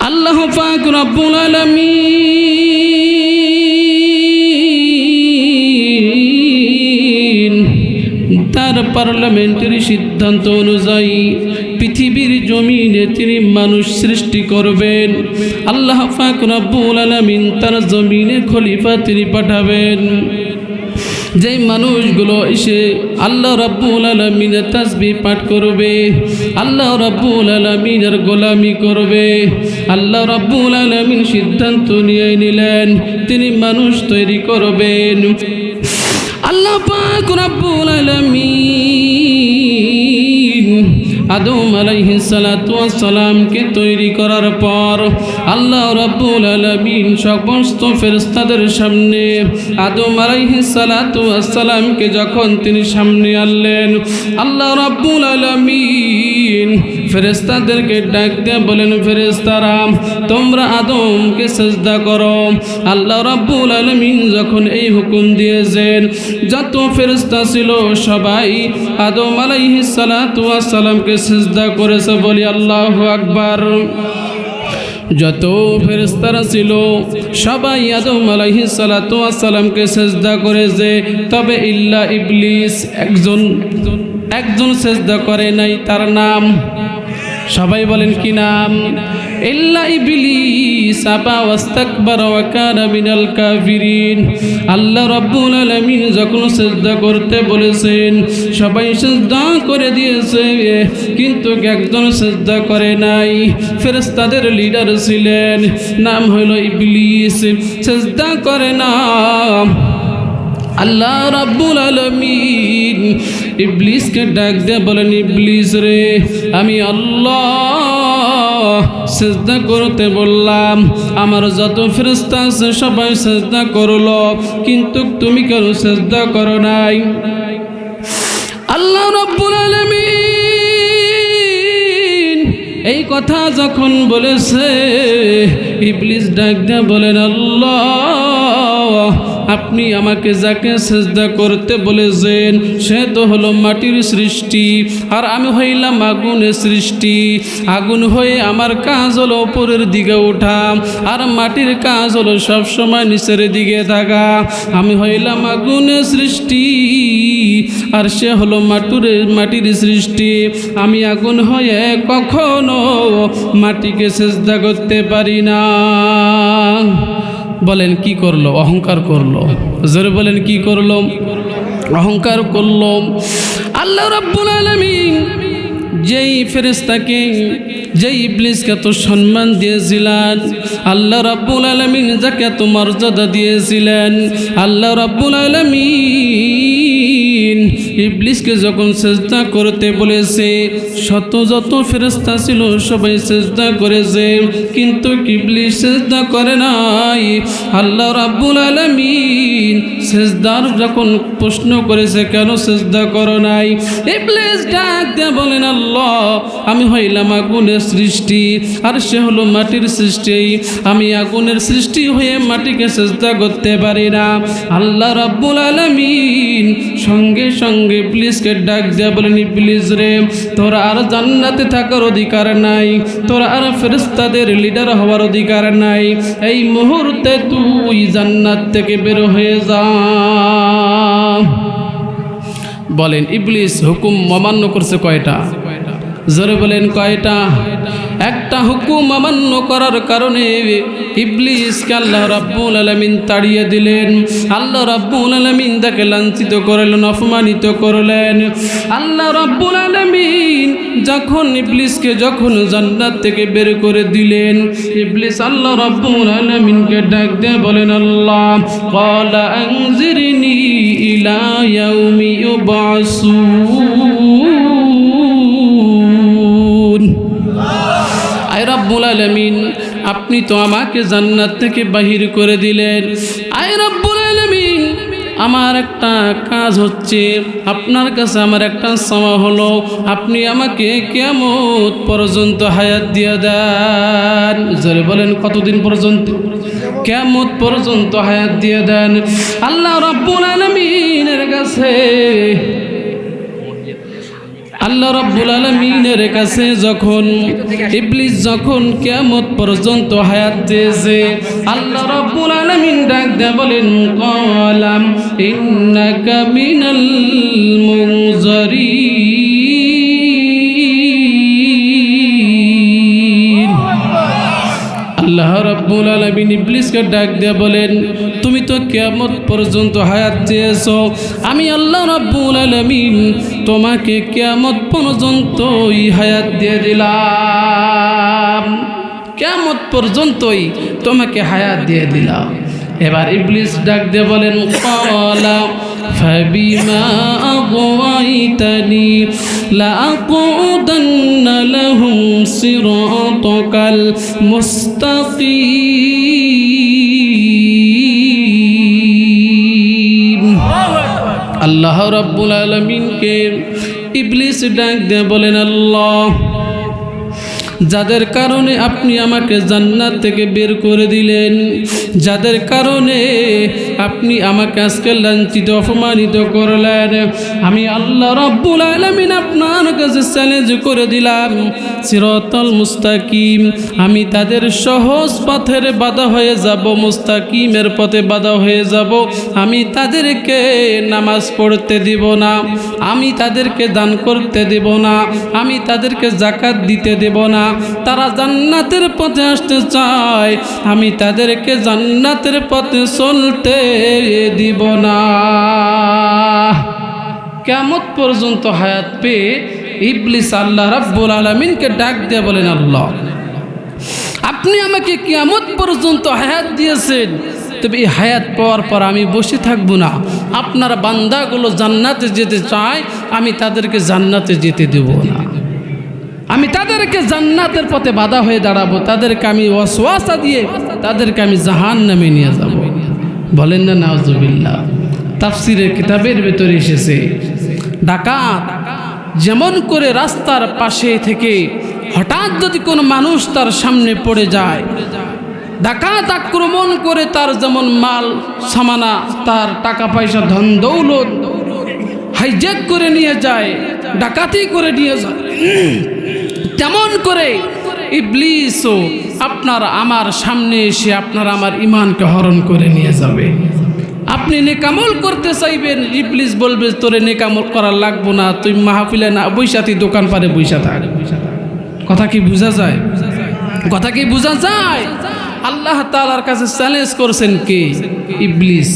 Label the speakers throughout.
Speaker 1: আল্লাহ পাক রব্বুল আলামিন তার পার্লামেন্টারি সিদ্ধান্ত অনুযায়ী পৃথিবীর জমিনে তিনি মানুষ সৃষ্টি করবেন। আল্লাহ পাক রব্বুল আলামিন তার জমিনে খলিফা তিনি পাঠাবেন। যেই মানুষগুলো এসে আল্লাহ রাব্বুল আলামিনের তাসবিহ পাঠ করবে, আল্লাহ রাব্বুল আলামিনের গোলামি করবে, আল্লাহ রাব্বুল আলামিন সিদ্ধান্ত নিয়ে নিলেন তিনি মানুষ তৈরি করবেন। আল্লাহ পাক রব্বুল আলামিন আদম আলাইহিস সালাতু ওয়াস সালামকে তৈরি করার পর আল্লাহ রাব্বুল আলামিন সমস্ত ফেরেশতাদের সামনে আদম আলাইহিস সালাতু ওয়াস সালামকে যখন তিনি সামনে আনলেন, আল্লাহ রাব্বুল আলামিন ফেরেশতাদেরকে ডাক দিয়ে বলেন, ফেরেশতারা তোমরা আদমকে সিজদা করো। আল্লাহ রাব্বুল আলামিন যখন এই হুকুম দিয়েছেন, যত ফেরেশতা ছিল সবাই আদম আলাইহিস সালাতু ওয়াস সালামকে সিজদা করেছে। বলি আল্লাহু আকবার। যত ফেরেশতারা ছিল সবাই আদম আলাইহিস সালাতু ওয়াস সালামকে সিজদা করেছে, তবে ইল্লা ইবলিস একজন সিজদা করে নাই। তার নাম সবাই বলেন কি নাম? ইল্লা ইবলিস আবা ওয়াস্তাকবারা ওয়া কানা মিনাল কাফিরিন। আল্লাহ রাব্বুল আলামিন যখন সিজদা করতে বলেছেন সবাই সিজদা করে দিয়েছে, কিন্তু একজন সিজদা করে নাই। ফেরেশতাদের লিডার ছিলেন, নাম হলো ইবলিস, সিজদা করে না। আল্লাহ রাব্বুল আলামিন ইবলিসকে ডাক দিয়ে বলেন, ইবলিস রে, আমি আল্লাহ সিজদা করতে বললাম, আমার যত ফেরেশতা আছে সবাই সিজদা করলো, কিন্তু তুমি কেন সিজদা করো নাই? আল্লাহ রাব্বুল আলামিন এই কথা যখন বলেছে, ইবলিস ডাক দিয়ে বলেন, আল্লাহ আপনি আমাকে যাকে সিজদা করতে বলেছেন সে তো হলো মাটির সৃষ্টি, আর আমি হইলাম আগুনের সৃষ্টি। আগুন হয়ে আমার কাজ হলো উপরের দিকে ওঠা, আর মাটির কাজ হলো সবসময় নিচের দিকে থাকা। আমি হইলাম আগুনের সৃষ্টি, আর সে হলো মাটির সৃষ্টি। আমি আগুন হয়ে কখনো মাটিকে সিজদা করতে পারি না। বলেন কি করলো? অহংকার করলো। জোরে বলেন কি করলো? অহংকার করলো। আল্লাহ রাব্বুল আলামিন যেই ফেরেশতাকে, যেই ইবলিসকে এত সম্মান দিয়েছিলেন, আল্লাহ রাব্বুল আলামিন যাকে এত মর্যাদা দিয়েছিলেন, আল্লাহ রাব্বুল আলামিন ইবলিসকে যখন সিজদা করতে বলেছে, যত ফেরেশতা ছিল সবাই সিজদা করেছে, কিন্তু ইবলিস সিজদা করে নাই। আল্লাহ রাব্বুল আলামিন সিজদার যখন প্রশ্ন করেছে, কেন সিজদা করো নাই? ইবলিস ডাক দিয়ে বলেন, আল্লাহ আমি হইলাম আগুনের সৃষ্টি, আর সে হলো মাটির সৃষ্টি। আমি আগুনের সৃষ্টি হয়ে মাটিকে সিজদা করতে পারি না। আল্লাহ রাব্বুল আলামিন সঙ্গে সঙ্গে ইবলিসকে ডাক দিয়ে বলেন, ইবলিস রে, তোরা আর জান্নাতে থাকার অধিকার নাই, তোরা আর ফেরেশতাদের লিডার হওয়ার অধিকার নাই। এই মুহূর্তে তুই জান্নাত থেকে বের হয়ে যা। বলেন ইবলিস হুকুম অমান্য করছে কয়টা? জোরে বলেন কয়টা? একটা হুকুম অমান্য করার কারণে ইবলিসকে আল্লাহ রাব্বুল আলামিন তাড়িয়ে দিলেন। আল্লাহ রাব্বুল আলামিন তাকে লাঞ্ছিত করলেন, অপমানিত করলেন। আল্লাহ রাব্বুল আলামিন যখন ইবলিসকে জান্নাত থেকে বের করে দিলেন, ইবলিস আল্লাহ রাব্বুল আলামিনকে ডাক দিয়ে বলেন, আল্লাহ ক্বালা আনজিরনি ইলা ইয়াউমি ইউবআসুন। আয় রাব্বুল আলামিন, আপনি তো আমাকে জান্নাত থেকে বাহির করে দিলেন। আয় রাব্বুল আলামিন, আমার একটা কাজ হচ্ছে, আপনার কাছে আমার একটা চাওয়া হলো, আপনি আমাকে কিয়ামত পর্যন্ত হায়াত দিয়ে দেন। জোরে বলেন কতদিন পর্যন্ত? কিয়ামত পর্যন্ত হায়াত দিয়ে দেন। আল্লাহ রাব্বুল আলামিনের কাছে আল্লাহ রাব্বুল আলামিনের কাছে যখন ইবলিস যখন কিয়ামত পর্যন্ত হায়াত দিয়েছে, আল্লাহ রাব্বুল আলামিন ডাক দিয়ে বলেন ক্বালাম ইন্নাকা মিনাল মুনজারিন। আল্লাহ রাব্বুল আলামিন ইবলিসকে ডাক দিয়ে বলেন তুমি তো কিয়ামত পর্যন্ত হায়াত চেয়েছো, আমি আল্লাহ রাব্বুল আলামিন তোমাকে কিয়ামত পর্যন্তই হায়াত দিয়ে দিলাম, কিয়ামত পর্যন্তই তোমাকে হায়াত দিয়ে দিলাম। এবার ইবলিস ডাক দিয়ে বলেন ক্বালা ফাবিমা আগওয়াইতানি লাআকুদান্না লাহুম সিরাতাকাল মুস্তাকিম। আল্লাহ রাব্বুল আলামিনকে ইবলিস ডাক দিয়ে বলেন আল্লাহ, যাদের কারণে আপনি আমাকে জান্নাত থেকে বের করে দিলেন, যাদের কারণে আপনি আমাকে আজকে লাঞ্ছিত অপমানিত করলেন, আমি আল্লাহ রাব্বুল আলামিন আপনার কাছে চ্যালেঞ্জ করে দিলাম সিরাতাল মুস্তাকিম, আমি তাদের সহজ পথের বাধা হয়ে যাব, মুস্তাকিমের পথে বাধা হয়ে যাব। আমি তাদেরকে নামাজ পড়তে দিব না, আমি তাদেরকে দান করতে দেব না, আমি তাদেরকে যাকাত দিতে দেব না। তারা জান্নাতের পথে আসতে চায়, আমি তাদেরকে জান্নাতের পথে চলতে দিব না। কিয়ামত পর্যন্ত হায়াত পেয়ে ইবলিস আল্লাহ রাব্বুল আলামিনকে ডাক দিয়ে বলেন আল্লাহ, আপনি আমাকে কিয়ামত পর্যন্ত হায়াত দিয়েছেন, তবে এই হায়াত পাওয়ার পর আমি বসে থাকবো না। আপনার বান্দাগুলো জান্নাতে যেতে চায়, আমি তাদেরকে জান্নাতে যেতে দেব না, আমি তাদেরকে জান্নাতের পথে বাধা হয়ে দাঁড়াবো, তাদেরকে আমি ওয়াসওয়াসা দিয়ে তাদেরকে আমি জাহান্নামে নিয়ে যাব। বলেন না নাউজুবিল্লাহ। তাফসীরের কিতাবের ভিতরে এসেছে ডাকাত যেমন করে রাস্তার পাশে থেকে হঠাৎ যদি কোনো মানুষ তার সামনে পড়ে যায়, ডাকাত আক্রমণ করে তার যেমন মাল সামানা, তার টাকা পয়সা ধন দৌলত হাইজ্যাক করে নিয়ে যায়, ডাকাতি করে নিয়ে যায়, তেমন করে ইবলিসও আপনার আমার সামনে এসে আপনার আমার ঈমানকে হরণ করে নিয়ে যাবে। আপনি নেকামল করতে চাইবেন, ইবলিস বলবে তোরে নেকামল করার লাগবো না, তুই মাহফিলে না বইসা, তুই দোকান পারে বইসা থাক। কথা কি বোঝা যায়? কথা কি বোঝা যায়? আল্লাহ তাআলার কাছে চ্যালেঞ্জ করছেন কে? ইবলিস।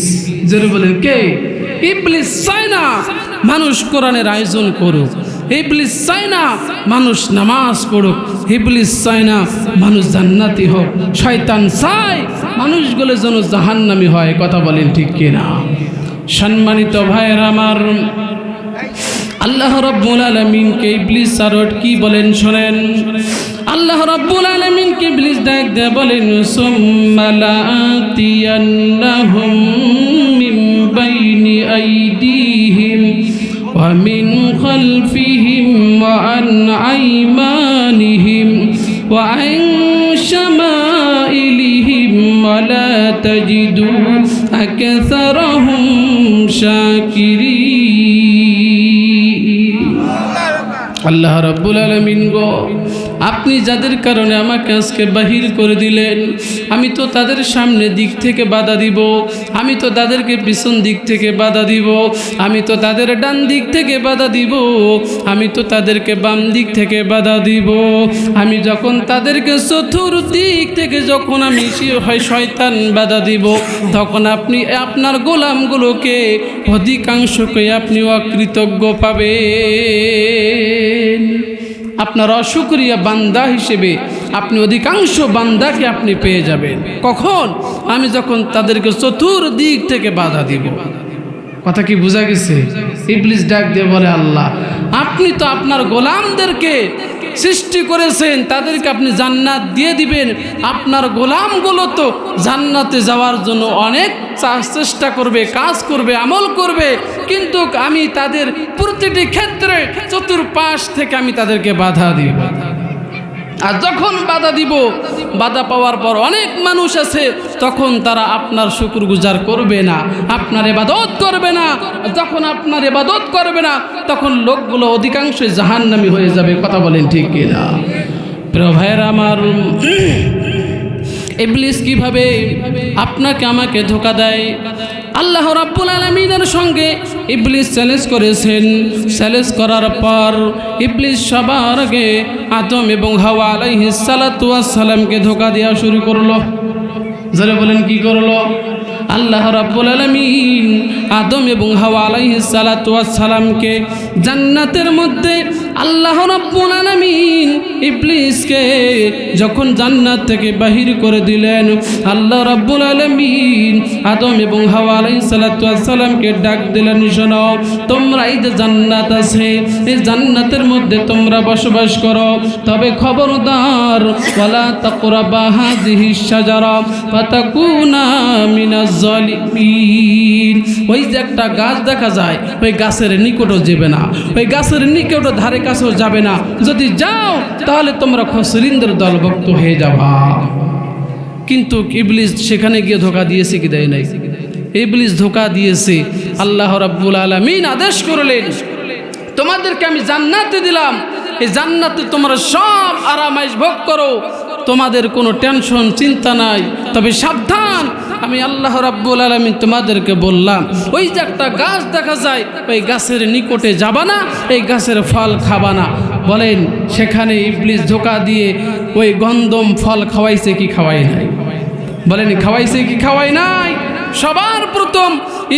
Speaker 1: জোরে বলেন কে? ইবলিস চায় না মানুষ কোরআনের আয়োজন করুক, ইবলিস চায় না মানুষ নামাজ পড়ুক, ইবলিস চায় না মানুষ জান্নাতি হোক, শয়তান চায় মানুষগুলো যেন জাহান্নামী হয়। কথা বলেন ঠিক কিনা? সম্মানিত ভাইয়েরা আমার, আল্লাহ রাব্বুল আলামিনকে ইবলিস আরো কি বলেন শোনেন। আল্লাহ রাব্বুল আলামিনকে ইবলিস ডাক দিয়ে বলেন সুম্মা লাআতিয়ান্নাহুম মিন বাইনি আইদিহিম ওয়া মিন খালফিহিম ওয়া আন আইমানিহিম ওয়া আন শামাইলিহিম ওয়া লা তাজিদু আকসারাহুম শাকিরিন। আল্লাহ রাব্বুল আলামিন গো, আপনি যাদের কারণে আমাকে আজকে বাহির করে দিলেন, আমি তো তাদের সামনে দিক থেকে বাধা দিব, আমি তো তাদেরকে পিছন দিক থেকে বাধা দিব, আমি তো তাদের ডান দিক থেকে বাধা দিব, আমি তো তাদেরকে বাম দিক থেকে বাধা দিব। আমি যখন তাদেরকে চতুর্দিক থেকে যখন আমি হয় শয়তান বাধা দিব, তখন আপনি আপনার গোলামগুলোকে অধিকাংশকে আপনি অকৃতজ্ঞ পাবেন। আপনার অশুকরিয়া বান্দা হিসেবে আপনি অধিকাংশ বান্দাকে আপনি পেয়ে যাবেন। কখন? আমি যখন তাদেরকে চতুর্দিক থেকে বাধা দিব। কথা কি বোঝা গেছে? ইবলিস ডাক দিয়ে বলে আল্লাহ, আপনি তো আপনার গোলামদেরকে সৃষ্টি করেছেন, তাদেরকে আপনি জান্নাত দিয়ে দিবেন। আপনার গোলামগুলো তো জান্নাতে যাওয়ার জন্য অনেক চেষ্টা করবে, কাজ করবে, আমল করবে, কিন্তু আমি তাদের প্রতিটি ক্ষেত্রে চতুর্পাশ থেকে আমি তাদেরকে বাধা দিব। আর যখন বাধা দিব, বাধা পাওয়ার পর অনেক মানুষ আছে তখন তারা আপনার শুকরগুজার করবে না, আপনার ইবাদত করবে না। যখন আপনার ইবাদত করবে না তখন লোকগুলো অধিকাংশই জাহান্নামী হয়ে যাবে। কথা বলেন ঠিক কিনা? প্রিয় ভাইয়েরা আমার, ইবলিস কিভাবে আপনাকে আমাকে ধোঁকা দেয়? আল্লাহ রাব্বুল আলামিনের সঙ্গে ইবলিস চ্যালেঞ্জ করেছেন। চ্যালেঞ্জ করার পর ইবলিস সবার আগে আদম এবং হাওয়া আলাইহিস সালাতু ওয়াস সালামকে ধোঁকা দেওয়া শুরু করলো। যারা বলেন কি করলো? আল্লাহ রাব্বুল আলামিন আদম এবং হাওয়া আলাইহিস সালাতু ওয়াস সালামকে জান্নাতের মধ্যে আল্লাহ রাব্বুল আলামিন ইবলিসকে যখন জান্নাত থেকে বাহির করে দিলেন, আল্লাহ রাব্বুল আলামিন আদম এবং হাওয়া আলাইহিস সালাতু ওয়াস সালামকে ডাক দিলেন, শোনো, তোমরা এই যে জান্নাত আছে, এই জান্নাতের মধ্যে তোমরা বসবাস করো, তবে খবরদার ওয়ালা তাকরাবা হাযিহিশ শাজারা ফাতাকুনা মিনাজ জালিমিন। ওই যে একটা গাছ দেখা যায়, ওই গাছের নিকটও যাবে না, ওই গাছের নিকটও ধারে কাছেও যাবে না। যদি যাও তাহলে তোমরা খসরিনদের দলভুক্ত হয়ে যাবা। কিন্তু ইবলিস সেখানে গিয়ে ধোঁকা দিয়েছে কি দেয় নাই? ইবলিস ধোঁকা দিয়েছে। আল্লাহ রাব্বুল আলামিন আদেশ করলেন, তোমাদেরকে আমি জান্নাতে দিলাম, এই জান্নাতে তোমরা সব আরামাইশ ভোগ করো, তোমাদের কোনো টেনশন চিন্তা নাই। তবে সাবধান, আমি আল্লাহ রাব্বুল আলামিন তোমাদেরকে বললাম, ওই যে একটা গাছ দেখা যায়, ওই গাছের নিকটে যাবা না, এই গাছের ফল খাবা না। বলেন সেখানে ইবলিস ধোঁকা দিয়ে ওই গন্ধম ফল খাওয়াইছে কি খাওয়াই নাই? বলেন খাওয়াইছে কি খাওয়াই নাই? সবার প্রথম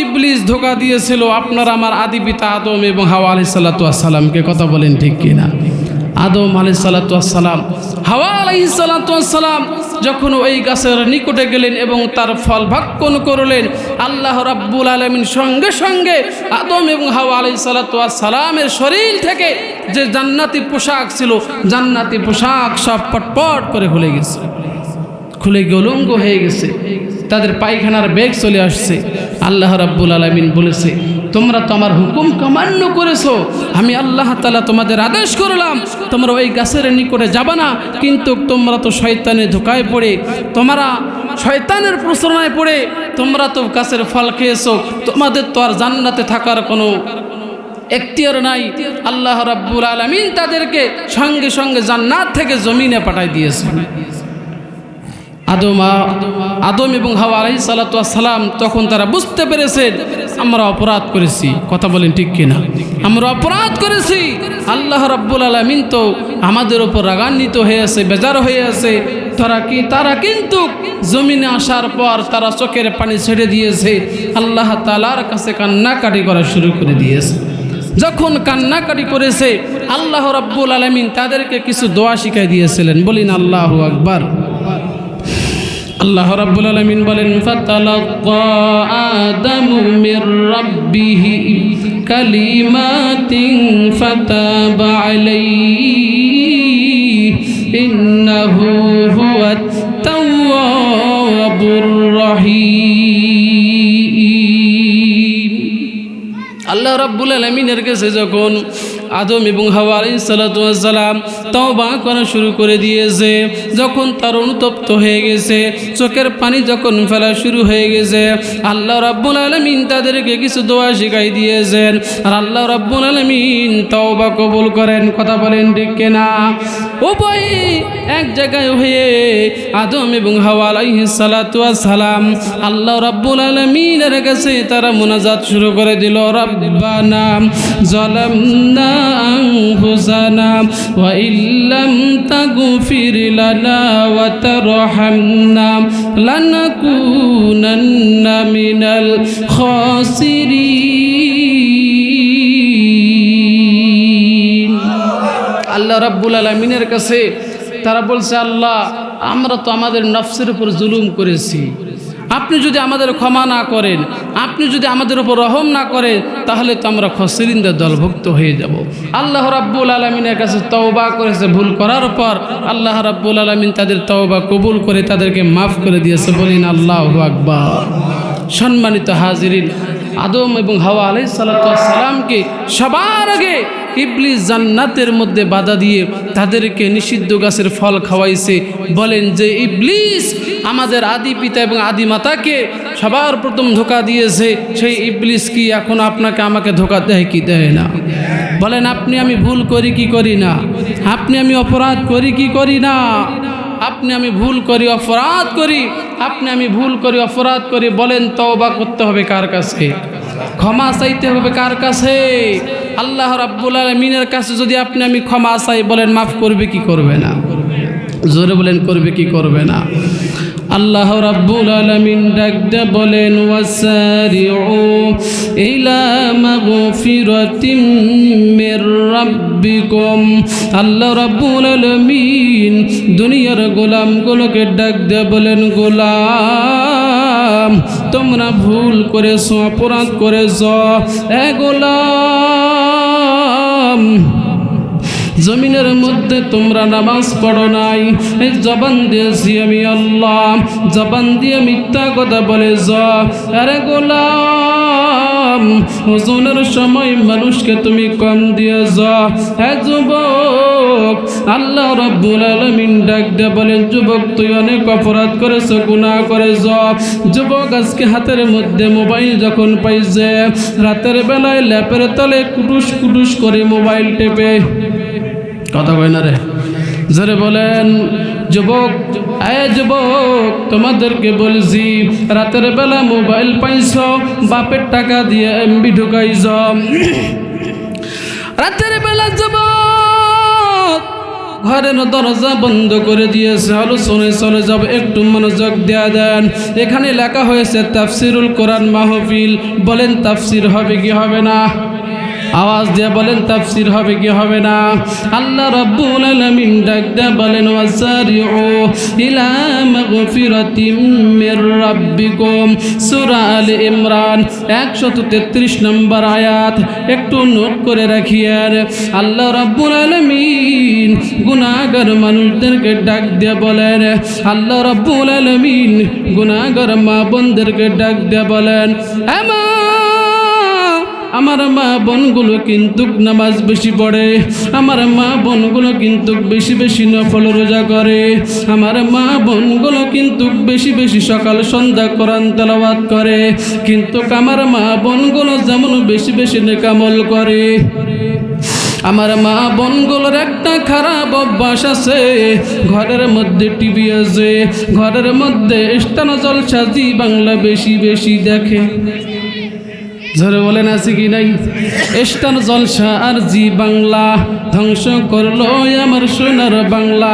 Speaker 1: ইবলিস ধোঁকা দিয়েছিল আপনার আমার আদি পিতা আদম এবং হাওয়া আলাইহিস সালাতু ওয়াস সালামকে। কথা বলেন ঠিক কিনা? আদম আলাইহিস সালাতু ওয়াস সালাম, হাওয়া আলাইহিস সালাতু ওয়াস সালাম যখন ওই গাছের নিকটে গেলেন এবং তার ফল ভক্ষণ করলেন, আল্লাহ রাব্বুল আলামিন সঙ্গে সঙ্গে আদম এবং হাওয়া আলাইহিস সালাতু ওয়াস সালামের শরীর থেকে যে জান্নাতি পোশাক ছিল, জান্নাতি পোশাক সব পটপট করে খুলে গেছে, খুলে গলঙ্গ হয়ে গেছে, তাদের পায়খানার বেগ চলে আসছে। আল্লাহ রাব্বুল আলামিন বলেছে, তোমরা তো আমার হুকুম অমান্য করেছো, আমি আল্লাহ তাআলা তোমাদের আদেশ করলাম তোমরা ওই গাছের নিকটে যাবা না, কিন্তু তোমরা তো শয়তানের ধোঁকায় পড়ে, তোমরা শয়তানের প্রচলনায় পড়ে তোমরা তো গাছের ফল খেয়েছো, তোমাদের তো আর জান্নাতে থাকার কোনো এখতিয়ার নাই। আল্লাহ রাব্বুল আলামিন তাদেরকে সঙ্গে সঙ্গে জান্নাত থেকে জমিনে পাঠাই দিয়েছেন। আদম এবং হাওয়া আলাইহিস সালাতু ওয়াস সালাম তখন তারা বুঝতে পেরেছেন আমরা অপরাধ করেছি। কথা বলেন ঠিক কিনা? আমরা অপরাধ করেছি। আল্লাহ রাব্বুল আলামিন তো আমাদের উপর রাগান্বিত হয়ে আছে, বেজার হয়ে আছে। তারা কিন্তু জমিনে আসার পর তারা চোখের পানি ছেড়ে দিয়েছে, আল্লাহ তাআলার কাছে কান্নাকাটি করা শুরু করে দিয়েছে। যখন কান্নাকাটি করেছে, আল্লাহ রাব্বুল আলামিন তাদেরকে কিছু দোয়া শিখিয়ে দিয়েছিলেন। বলিন আল্লাহু আকবার। আল্লাহ রাব্বুল আলামিন বলেন, ফাতালাক্কা আদামু মির রাব্বিহি কালিমাতিন ফাতাবা আলাইহি ইন্নাহু হুয়াত তাওয়াবুর রহিম। আল্লাহ রাব্বুল আলামিনের কাছে যখন আদম এবং হাওয়া আলাইহিস সালাতু ওয়াস সালাম তওবা করা শুরু করে দিয়েছে, যখন তার অনুতপ্ত হয়ে গেছে, চোখের পানি যখন ফেলা শুরু হয়ে গেছে, আল্লাহ রাব্বুল আলামিন তাদেরকে কিছু দোয়া শিখাই দিয়েছেন। আর আল্লাহ রাব্বুল আলামিন তওবা কবুল করেন। কথা বলেন ঠিক কিনা? উভয়ে এক জায়গায় হয়ে আদম এবং হাওয়া আলাইহিস সালাতু ওয়াস সালাম আল্লাহ রাব্বুল আলামিনের কাছে তারা মুনাজাত শুরু করে দিল, রব্বানা যালামনা أنفسنا وإن لم تغفر لنا وترحمنا لنكونن من الخاسرين। আল্লাহ রাব্বুল আলামিনের কাছে তারা বলছে, আল্লাহ আমরা তো আমাদের নফসের উপর জুলুম করেছি, আপনি যদি আমাদের ক্ষমা না করেন, আপনি যদি আমাদের উপর রহম না করেন, তাহলে তো আমরা খসরিনদের দলভুক্ত হয়ে যাব। আল্লাহ রাব্বুল আলামিনের কাছে তওবা করেছে। ভুল করার পর আল্লাহ রাব্বুল আলামিন তাদের তওবা কবুল করে তাদেরকে মাফ করে দিয়েছে। বলিন আল্লাহু আকবার। সম্মানিত হাজিরিন, আদম এবং হাওয়া আলাইহিস সালাতু ওয়াস সালামকে সবার আগে ইবলিস জান্নাতের মধ্যে বাধা দিয়ে তাদেরকে নিষিদ্ধ গাছের ফল খাওয়াইছে। বলেন যে ইবলিস আমাদের আদি পিতা এবং আদি মাতাকে সবার প্রথম ধোঁকা দিয়েছে, সেই ইবলিস কি এখন আপনাকে আমাকে ধোঁকা দেয় কি দেয় না? বলেন আপনি আমি ভুল করি কি করি না? আপনি আমি অপরাধ করি কি করি না? আপনি আমি ভুল করি অপরাধ করি, আপনি আমি ভুল করি অপরাধ করি, বলেন তওবা করতে হবে কার কাছে? ক্ষমা চাইতে হবে কার কাছে? আল্লাহ রাব্বুল আলামিনের কাছে যদি আপনি আমি ক্ষমা চাই, বলেন মাফ করবে কি করবে না? জোরে বলেন করবে কি করবে না? আল্লাহ রাব্বুল আলামিন ডাক দিয়ে বলেন ওয়াসারিউ ইলা মাগফিরাতিম মির রাব্বিকুম। আল্লাহ রাব্বুল আলামিন দুনিয়ার গোলামগুলোকে ডাক দিয়ে বলেন, গোলাম তোমরা ভুল করেছো, অপরাধ করেছো। এ গোলাম জমিনের মধ্যে তোমরা নামাজ পড়ো নাই, জবান দিয়েছি আমি আল্লাহ, জবান দিয়ে মিথ্যা কথা বলেছ। আরে গোলাম ওজনের সময় মানুষকে তুমি কম দিয়েছ। হ্যাঁ যুবক, আল্লাহ রাব্বুল আলামিন ডাক দিয়ে বলেন, যুবক তুই অনেক অপরাধ করেছ, গুনাহ করেছ। যুবক আজকে হাতের মধ্যে মোবাইল যখন পাইছে, রাতের বেলায় ল্যাপের তলে কুটুস কুটুস করে মোবাইল টেপে, কথা কয় না রে, জোরে বলেন যুবক। যুবক তোমাদেরকে বলছি, রাতের বেলা মোবাইল পাইছ, বাপের টাকা দিয়ে এমবি ঢুকাইছ। রাতের বেলা যুবক ঘরের দরজা বন্ধ করে দিয়েছে, আলোচনে চলে যাব, একটু মনোযোগ দেয়া দেন। এখানে লেখা হয়েছে তাফসিরুল কোরআন মাহফিল। বলেন তাফসির হবে কি হবে না? আওয়াজ দিয়ে বলেন তাফসির হবে কি হবে না? আল্লাহ রাব্বুল আলামিন ডাক দিয়ে বলেন ওয়াসারিউ ইলা মাগফিরাতিম মির রাব্বিকুম। সূরা আলে ইমরান 133 নম্বর আয়াত, একটু নোট করে রাখিয়েন। আল্লাহ রাব্বুল আলামিন গুনাহগার মানুষদেরকে ডাক দিয়ে বলেন, আল্লাহ রাব্বুল আলামিন গুনাহগার মা বোনদেরকে ডাক দিয়ে বলেন, আমার মা বোনগুলো কিন্তু নামাজ বেশি পড়ে, আমার মা বোনগুলো কিন্তু বেশি বেশি নফল রোজা করে, আমার মা বোনগুলো কিন্তু বেশি বেশি সকাল সন্ধ্যা কোরআন তেলাওয়াত করে, কিন্তু আমার মা বোনগুলো যেমন বেশি বেশি নেক আমল করে। আমার মা বোনগুলোর একটা খারাপ অভ্যাস আছে, ঘরের মধ্যে টিভি আছে, ঘরের মধ্যে ইস্টানা জলসা জি বাংলা বেশি বেশি দেখে। জোরে বলেন আছে কি নাই? ইস্টার জলসা আর জি বাংলা ধ্বংস করলো আমার সোনার বাংলা।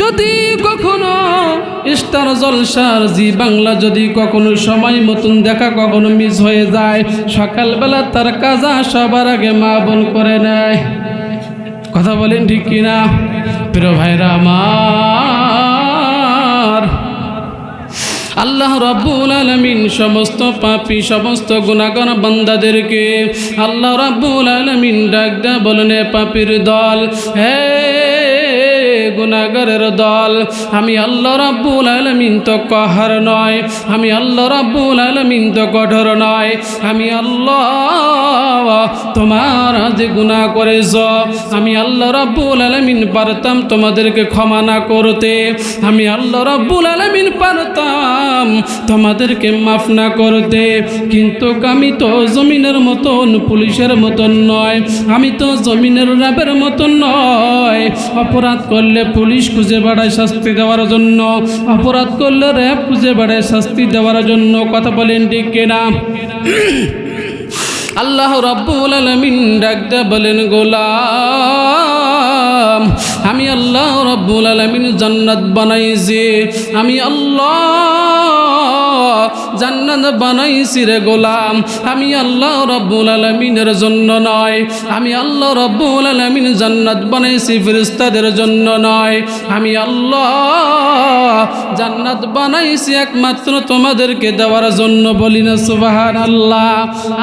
Speaker 1: যদি কখনো ইস্টার জলসা আর জি বাংলা যদি কখনো সময় মতন দেখা কখনো মিস হয়ে যায়, সকালবেলা তার কাজা সবার আগে মা বোন করে নেয়। কথা বলেন ঠিক কিনা? প্রিয় ভাইরা আমার, আল্লাহ রাব্বুল আলামিন সমস্ত পাপী সমস্ত গুনাহগার বান্দাদেরকে আল্লাহ রাব্বুল আলামিন ডাক দেয়া বলেন, পাপীর দল, হে গুনাহগারের দল, আমি আল্লাহ রাব্বুল আলামিন তো কাহার নয়, আমি আল্লাহ রাব্বুল আলামিন তো কঠোর নয়, আমি আল্লাহ তোমার যে গুনাহ করেছ, আমি আল্লাহ রাব্বুল আলামিন পারতাম তোমাদেরকে ক্ষমা না করতে, আমি আল্লাহ রাব্বুল আলামিন পারতাম তোমাদেরকে মাফ না করতে, কিন্তু আমি তো জমিনের মতন পুলিশের মতন নয়, আমি তো জমিনের র্যাবের মতন নয়। অপরাধ করলে পুলিশ খুঁজে বেড়ায় শাস্তি দেওয়ার জন্য, অপরাধ করলে র্যাব খুঁজে বেড়ায় শাস্তি দেওয়ার জন্য। কথা বলেন ঠিক কিনা? আল্লাহ রাব্বুল আলামিন ডাক দিয়ে বলেন, গোলাম আমি আল্লাহ রাব্বুল আলামিন জান্নাত বানাইছি, আমি আল্লাহ জান্নাত বানাইছি রে গোলাম, আমি আল্লাহ রাব্বুল আলামিনের জন্য নয়, আমি আল্লাহ রাব্বুল আলামিন জান্নাত বানাইছি ফেরেশতাদের জন্য নয়, আমি আল্লাহ জান্নাত বানাইছি একমাত্র তোমাদেরকে দেওয়ার জন্য। বলি না সুবহানাল্লাহ।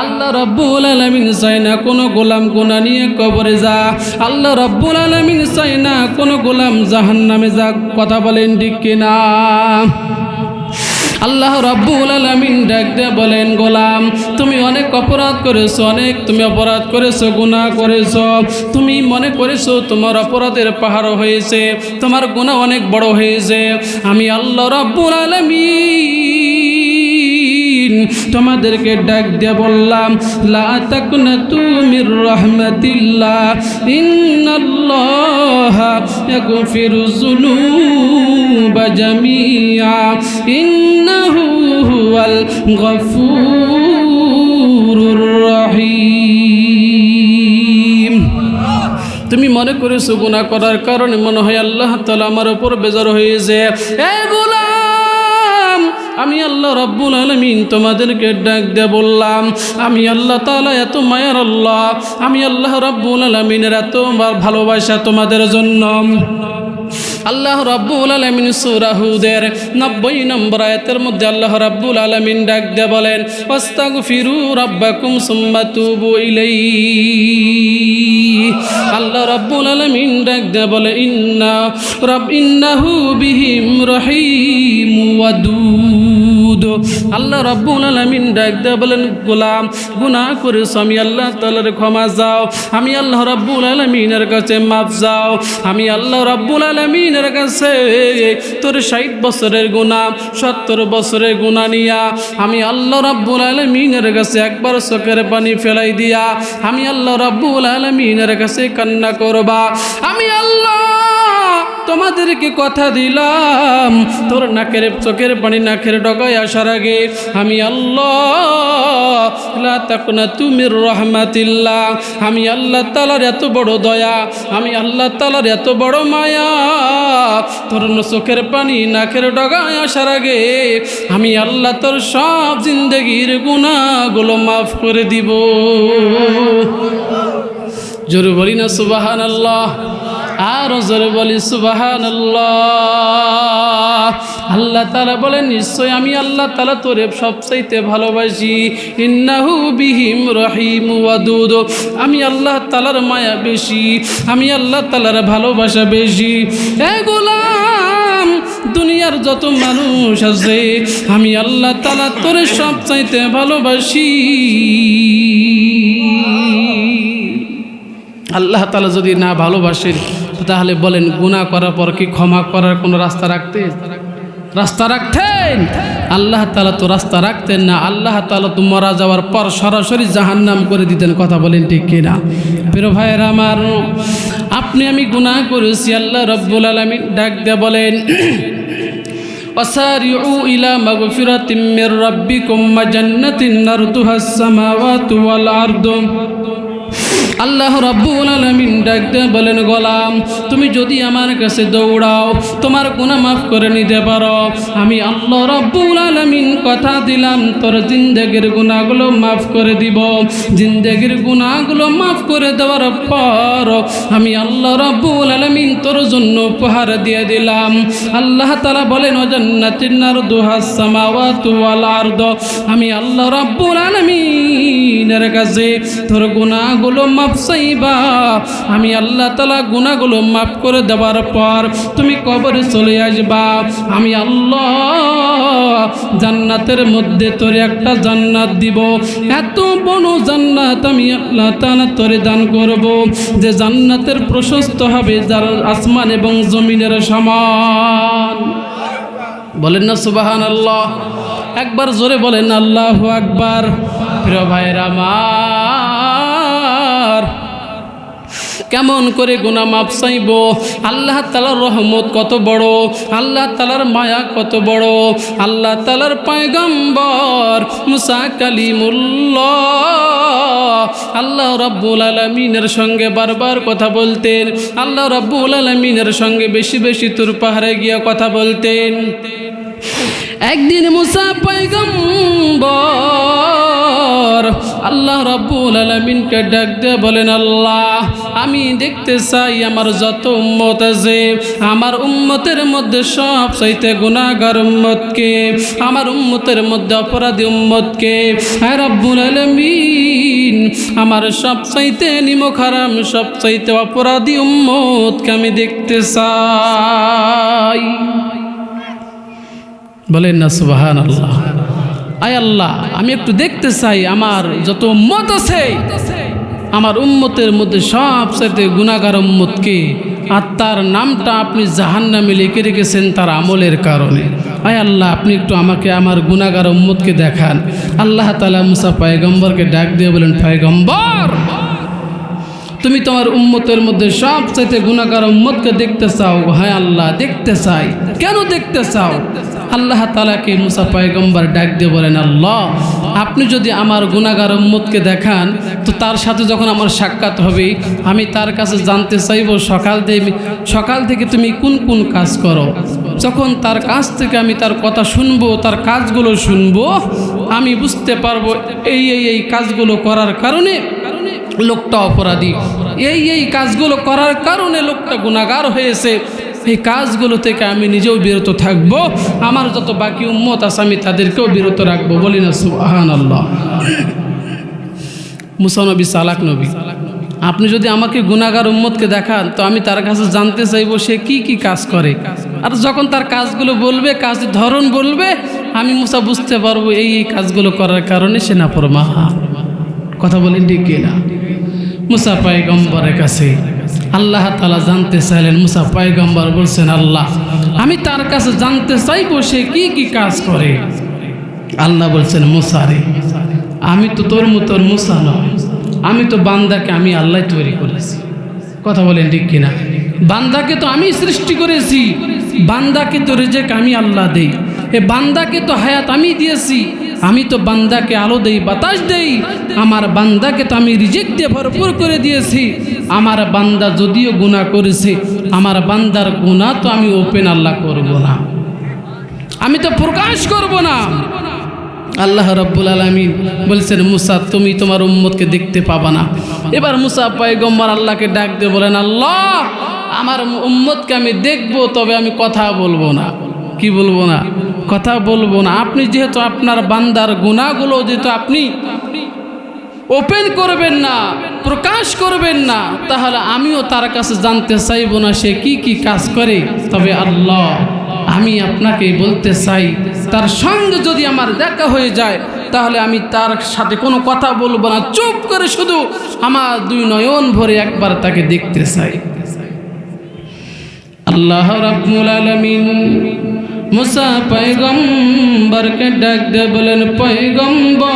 Speaker 1: আল্লাহ রাব্বুল আলামিন চায় না কোনো গোলাম গুনাহ নিয়ে কবরে যা, আল্লাহ রাব্বুল আলামিন চায় না কোনো গোলাম জাহান্নামে যা। কথা বলেন ঠিক কিনা? আল্লাহ রাব্বুল আলামিন ডাক দিয়ে বলেন, গোলাম তুমি অনেক অপরাধ করেছো, তুমি অপরাধ করেছো, গুনাহ করেছো। তুমি মনে করেছো তোমার অপরাধের পাহাড় হয়েছে, তোমার গুনাহ অনেক বড় হয়েছে। আমি আল্লাহ রাব্বুল আলামিন তোমাদেরকে ডাক দিয়ে বললাম, লা তাকনাতু মির রাহমাতিল্লাহ, ইন্নাল্লাহা ইয়াগফিরুয যুনুবা জামিআ, ইন্নাহু হুয়াল গফুরুর রহিম। তুমি মনে করেছো গুনাহ করার কারণে মনে হয় আল্লাহ তাআলা আমার উপর বেজার হয়েছে। এই গোলাম, আমি আল্লাহ রাব্বুল আলামিন তোমাদেরকে ডাক দিয়ে বললাম, আমি আল্লাহ তাআলা এত মায়ার আল্লাহ, আমি আল্লাহ রাব্বুল আলামিনের এত ভালোবাসা তোমাদের জন্য। আল্লাহ রাব্বুল আলামিন সূরা হুদের 90 নম্বর আয়াতের মধ্যে আল্লাহ রাব্বুল আলামিন ডাক দিয়ে বলেন, ওয়াস্তাগফিরু রাব্বাকুম সুম্মা তুবু ইলাইহি। আল্লাহ রাব্বুল আলামিন ডাক দিয়ে বলে, ইন্নাহু বিহিম রহিম ওয়াদুদ। আল্লাহ রাব্বুল আলামিন ডাক দিয়ে বলেন, গোলাম গুনাহ করেছো, আমি আল্লাহ তাআলার ক্ষমা চাও, আমি আল্লাহ রাব্বুল আলামিনের কাছে মাফ চাও। আমি আল্লাহ রাব্বুল আলামিনের কাছে তোর 60 বছরের গুনাহ, 70 বছরের গুনাহ নিয়া আমি আল্লাহ রাব্বুল আলামিনের কাছে একবার চোখের পানি ফেলাই দিয়া আমি আল্লাহ রাব্বুল আলামিনের কাছে কান্না করবা। আমি আল্লাহ তোমাদেরকে কথা দিলাম, তোর নাকের চোখের পানি নাকের ডগায় আসার আগে আমি আল্লাহ লা তাকনাতু মির রাহমাতিল্লাহ, আমি আল্লাহ তাআলার এত বড় দয়া, আমি আল্লাহ তাআলার এত বড় মায়া, তোর চোখের পানি নাকের ডগায় আসার আগে আমি আল্লাহ তোর সব জিন্দেগির গুনাহগুলো মাফ করে দিব। জোরে বলি না সুবহানাল্লাহ, আরো জোরে বলি সুবহানাল্লাহ। আল্লাহ তাআলা বলেন, নিশ্চয় আমি আল্লাহ তাআলা তোরে সবচাইতে ভালোবাসি। ইন্নাহু বিহিম রহিম ওয়াদুদ, আমি আল্লাহ তাআলার মায়া বেশি, আমি আল্লাহ তাআলার ভালোবাসা বেশি। এ গোলাম, দুনিয়ার যত মানুষ আছে আমি আল্লাহ তাআলা তোরে সবচাইতে ভালোবাসি। আল্লাহ তাআলা যদি না ভালোবাসেন তাহলে বলেন গুনাহ করার পর কি ক্ষমা করার কোনো রাস্তা রাখতেন? আল্লাহ তাআলা তো রাস্তা রাখতেন না। আল্লাহ তাআলা তো মারা যাওয়ার পর সরাসরি জাহান্নাম করে দিতেন। কথা বলেন ঠিক কিনা? প্রিয় ভাইয়েরা আমার, আপনি আমি গুনাহ করেছি, আল্লাহ রাব্বুল আলামিন ডাক দিয়ে বলেন, ওয়াসারিউ ইলা মাগফিরাতিম মির রাব্বিকুম ওয়া জান্নাতিন আরদুহাস সামাওয়াতু ওয়াল আরদু। আল্লাহ রাব্বুল আলামিন ডাক দিয়ে বলেন, গোলাম তুমি যদি আমার কাছে দৌড়াও তোমার গুনাহ মাফ করে নিতে পারো, আমি আল্লাহ রাব্বুল আলামিন কথা দিলাম তোর জিন্দেগির গুনাহগুলো মাফ করে দিব। জিন্দেগির গুনাহগুলো মাফ করে দেওয়ার পর আমি আল্লাহ রাব্বুল আলামিন তোর জন্য উপহার দিয়ে দিলাম। আল্লাহ তাআলা বলেন, ওয়া জান্নাতিন আরদুহাস সামাওয়াতু ওয়াল আরদ, আমি আল্লাহ রাব্বুল আলামিনের কাছে তোর গুনাহগুলো মাফ চাইবা। আমি আল্লাহ তাআলা গুনাহগুলো মাফ করে দেওয়ার পর তুমি কবরে চলে আসবা। আমি আল্লাহ জান্নাতের মধ্যে তোরে একটা জান্নাত দিব, এত বড় জান্নাত আমি আল্লাহ তাআলা তোরে দান করব, যে জান্নাতের প্রশস্ত হবে যার আসমান এবং জমিনের সমান। বলেন না সুবহানাল্লাহ? একবার জোরে বলেন আল্লাহু আকবার। প্রিয় ভাইরা আমার, কেমন করে গুনাহ মাফ চাইব? আল্লাহ তাআলার রহমত কত বড়, আল্লাহ তাআলার মায়া কত বড়। আল্লাহ তাআলার পয়গম্বর মুসা কালিমুল্লাহ আল্লাহ রাব্বুল আলামিনের সঙ্গে বারবার কথা বলতেন, আল্লাহ রাব্বুল আলামিনের সঙ্গে বেশি বেশি তুর পাহাড়ে গিয়ে কথা বলতেন। একদিন মুসা পয়গম্বর আল্লাহ রাব্বুল আলামিনকে ডাক দিয়ে বলেন, আল্লাহ আমি দেখতে চাই আমার যত উম্মত আছে, আমার উম্মতের মধ্যে সবচাইতে গুনাহগার উম্মতকে, আমার উম্মতের মধ্যে অপরাধী উম্মতকে। হে রাব্বুল আলামিন, আমার সবচাইতে নিমক হারাম সবচাইতে অপরাধী উম্মতকে আমি দেখতে চাই। বলেন না সুবহানাল্লাহ। আয় আল্লাহ, আমি একটু দেখতে চাই আমার যত উম্মত আছে, আমার উম্মতের মধ্যে সবচেয়ে গুনাহগার উম্মতকে, আর তার নামটা আপনি জাহান্নামে লিখে রেখেছেন তার আমলের কারণে। আয় আল্লাহ, আপনি একটু আমাকে আমার গুনাহগার উম্মতকে দেখান। আল্লাহ তাআলা মুসা পয়গম্বরকে ডাক দিয়ে বলেন, পয়গম্বর, তুমি তোমার উম্মতের মধ্যে সবচেয়ে গুনাহগার উম্মতকে দেখতে চাও? হ্যাঁ আল্লাহ, দেখতে চাই। কেন দেখতে চাও? আল্লাহ তাআলাকে মুসা পয়গম্বর ডাক দিয়ে বলেন, আল্লাহ, আপনি যদি আমার গুনাহগার উম্মতকে দেখান তো তার সাথে যখন আমার সাক্ষাৎ হবে আমি তার কাছে জানতে চাইব সকাল থেকে তুমি কোন কোন কাজ করো। যখন তার কাছ থেকে আমি তার কথা শুনবো, তার কাজগুলো শুনবো, আমি বুঝতে পারবো এই কাজগুলো করার কারণে লোকটা অপরাধী, এই কাজগুলো করার কারণে লোকটা গুনাহগার হয়েছে। এই কাজগুলো থেকে আমি নিজেও বিরত থাকব, আমার যত বাকি উম্মত আছে আমি তাদেরকেও বিরত রাখবো। বলি না সুবহানাল্লাহ। মুসা নবী চালাক নবী, আপনি যদি আমাকে গুনাহগার উম্মতকে দেখান তো আমি তার কাছে জানতে চাইবো সে কি কি কাজ করে, আর যখন তার কাজগুলো বলবে, কাজের ধরন বলবে, আমি মুসা বুঝতে পারবো এই কাজগুলো করার কারণে সে নাফরমান। কথা বলেন ঠিক কিনা? মুসা পয়গম্বরের কাছে আল্লাহ তাআলা জানতে চাইলেন। মুসা পয়গম্বর বলছেন, আল্লাহ, আমি তার কাছে জানতে চাইবো সে কি কি কাজ করে। আল্লাহ বলছেন, মুসা রে, আমি তো তোর মতন মুসা নয়, আমি তো বান্দাকে আমি আল্লাহ তৈরি করেছি। কথা বলেন ঠিক কিনা? বান্দাকে তো আমি সৃষ্টি করেছি, বান্দাকে তো রিজিক আমি আল্লাহ দেই, এ বান্দাকে তো হায়াত আমি দিয়েছি, আমি তো বান্দাকে আলো দেই, বাতাস দেই, আমার বান্দাকে তো আমি রিজিক দিয়ে ভরপুর করে দিয়েছি। আমার বান্দা যদিও গুনাহ করেছে, আমার বান্দার গুনাহ তো আমি ওপেন আল্লাহ করব না, আমি তো প্রকাশ করব না। আল্লাহ রাব্বুল আলামিন বলছেন, মুসা, তুমি তোমার উম্মতকে দেখতে পাবা না। এবার মুসা পয়গম্বর আল্লাহকে ডাক দিয়ে বলেন, আল্লাহ, আমার উম্মতকে আমি দেখব, তবে আমি কথা বলবো না। কি বলবো না? কথা বলবো না। আপনি যেহেতু আপনার বান্দার গুনাহগুলো যেহেতু আপনি ওপেন করবেন না, প্রকাশ করবেন না, তাহলে আমিও তার কাছে জানতে চাইবো না সে কি কি কাজ করে। তবে আল্লাহ, আমি আপনাকে বলতে চাই, তার সঙ্গে যদি আমার দেখা হয়ে যায় তাহলে আমি তার সাথে কোনো কথা বলবো না, চুপ করে শুধু আমার দুই নয়ন ভরে একবার তাকে দেখতে চাই। আল্লাহ রাব্বুল আলামিন মুসা পয়গম্বরকে ডাক দিয়ে বলেন, পয়গম্বর,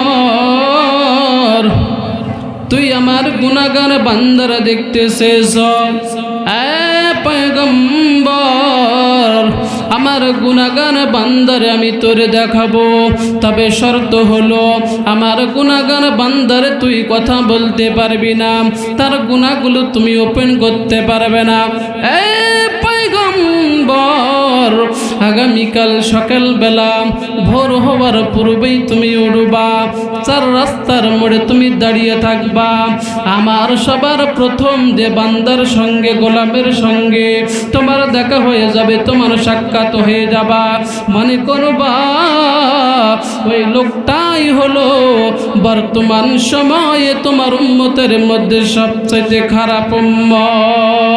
Speaker 1: তুই আমার গুনাহগার বান্দারা দেখতেছিস? পয়গম্বর, আমার গুনাহগার বান্দারে আমি তোরে দেখাবো, তবে শর্ত হলো আমার গুনাহগার বান্দারে তুই কথা বলতে পারবি না, তার গুনাহগুলো তুমি ওপেন করতে পারবে না। পয়গম্বর, আগামীকাল সকালবেলা ভোর হওয়ার পূর্বেই তুমি উঠবা, চার রাস্তার মোড়ে তুমি দাঁড়িয়ে থাকবা। আমার সবার প্রথম যে বান্দার সঙ্গে, গোলামের সঙ্গে তোমার দেখা হয়ে যাবে, তোমার সাক্ষাৎ হয়ে যাবা, মনে করবা ওই লোকটাই হলো বর্তমান সময়ে তোমার উম্মতের মধ্যে সবচেয়ে খারাপ উম্মত।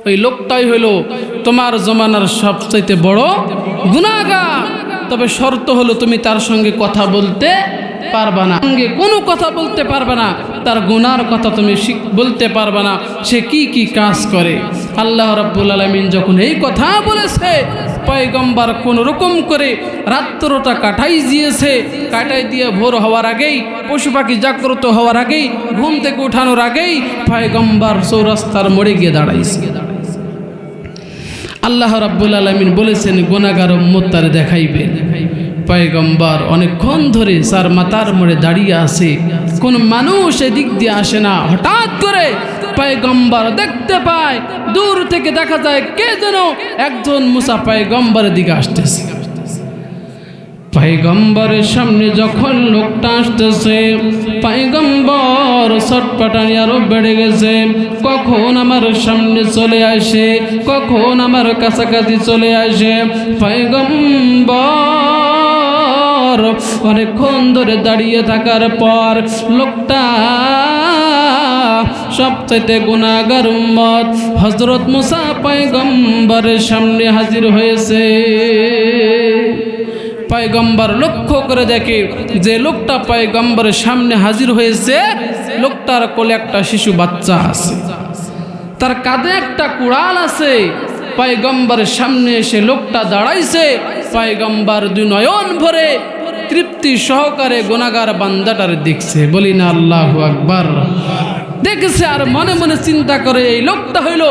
Speaker 1: ওই লোকটাই হলো তোমার জমানার সবচেয়ে বড় গুনাহগার। তবে শর্ত হলো তুমি তার সঙ্গে কথা বলতে পারবা না, সঙ্গে কোনো কথা বলতে পারবে না, তার গুনার কথা তুমি বলতে পারবে না, সে কি কি কাজ করে। আল্লাহ রাব্বুল আলামিন যখন এই কথা বলেছে, পয়গম্বর কোন রকম করে রাত্রটা কাটাই দিয়ে ভোর হওয়ার আগেই, পশু পাখি জাগ্রত হওয়ার আগেই, ঘুম থেকে উঠানোর আগেই পয়গম্বর চৌরাস্তার মোড়ে গিয়ে দাঁড়াইছে। আল্লাহ রাব্বুল আলামিন বলেছেন, গুনাহগার উম্মত তার দেখাইবে। পয়গম্বর অনেকক্ষণ ধরে সার মাতার মোড়ে দাঁড়িয়ে আছে, কোন মানুষ এদিক দিয়ে আসে না। হঠাৎ করে পয়গম্বর দেখতে পায়, দূর থেকে দেখা যায় কে যেন একজন মুসা পয়গম্বরের দিকে আসতেছে। পয়গম্বরের সামনে যখন লোকটা আসতেছে, পয়গম্বর ছটপটানি আরো বেড়ে গেছে। কখন আমার সামনে চলে আসে, কখন আমার কাছাকাছি চলে আসে। পয়গম্বর অনেকক্ষণ ধরে দাঁড়িয়ে থাকার পর লোকটা সবচাইতে গুনাহগার উম্মত হযরত মুসা পয়গম্বরের সামনে হাজির হয়েছে। পয়গম্বর লক্ষ্য করে দেখে যে লোকটা পয়গম্বরের সামনে হাজির হয়েছে, লোকটার কোলে একটা শিশু বাচ্চা আছে, তার কাঁধে একটা কুড়াল আছে। পয়গম্বরের সামনে এসে লোকটা দাঁড়াইছে। পয়গম্বর দুই নয়ন ভরে তৃপ্তি সহকারে গুনাহগার বান্দাটার দেখছে। বলি না আল্লাহু আকবার। দেখেছে আর মনে মনে চিন্তা করে এই লোকটা হইল